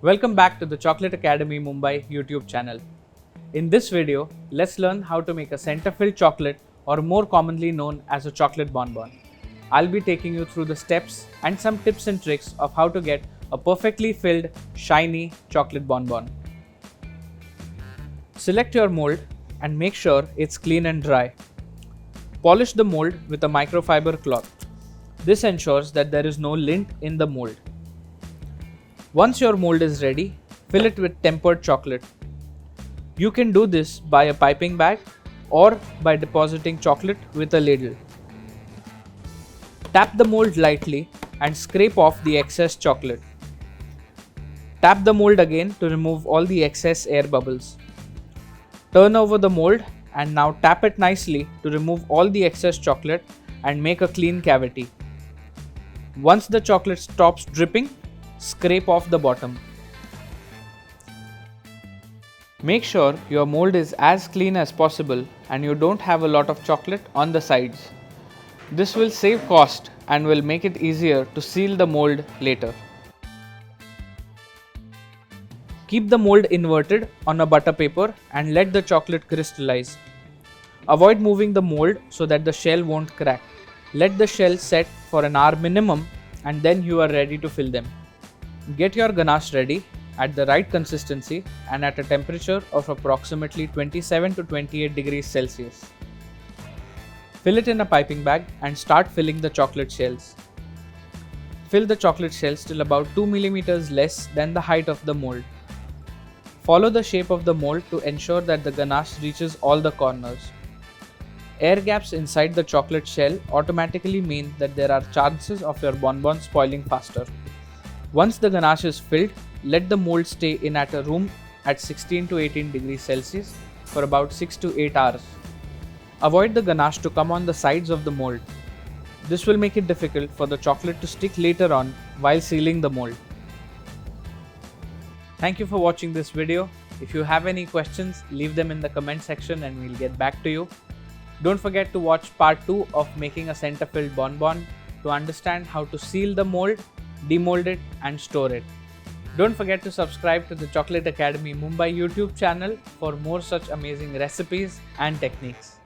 Welcome back to the Chocolate Academy Mumbai YouTube channel. In this video, let's learn how to make a center-filled chocolate, or more commonly known as a chocolate bonbon. I'll be taking you through the steps and some tips and tricks of how to get a perfectly filled, shiny chocolate bonbon. Select your mold and make sure it's clean and dry. Polish the mold with a microfiber cloth. This ensures that there is no lint in the mold. Once your mold is ready, fill it with tempered chocolate. You can do this by a piping bag or by depositing chocolate with a ladle. Tap the mold lightly and scrape off the excess chocolate. Tap the mold again to remove all the excess air bubbles. Turn over the mold and now tap it nicely to remove all the excess chocolate and make a clean cavity. Once the chocolate stops dripping, scrape off the bottom. Make sure your mold is as clean as possible and you don't have a lot of chocolate on the sides. This will save cost and will make it easier to seal the mold later. Keep the mold inverted on a butter paper and let the chocolate crystallize. Avoid moving the mold so that the shell won't crack. Let the shell set for an hour minimum and then you are ready to fill them. Get your ganache ready at the right consistency and at a temperature of approximately 27 to 28 degrees Celsius. Fill it in a piping bag and start filling the chocolate shells. Fill the chocolate shells till about 2 mm less than the height of the mold. Follow the shape of the mold to ensure that the ganache reaches all the corners. Air gaps inside the chocolate shell automatically mean that there are chances of your bonbon spoiling faster. Once the ganache is filled, let the mold stay in at a room at 16 to 18 degrees Celsius for about 6 to 8 hours. Avoid the ganache to come on the sides of the mold. This will make it difficult for the chocolate to stick later on while sealing the mold. Thank you for watching this video. If you have any questions, leave them in the comment section and we'll get back to you. Don't forget to watch part 2 of making a center-filled bonbon to understand how to seal the mold, demold it and store it. Don't forget to subscribe to the Chocolate Academy Mumbai YouTube channel for more such amazing recipes and techniques.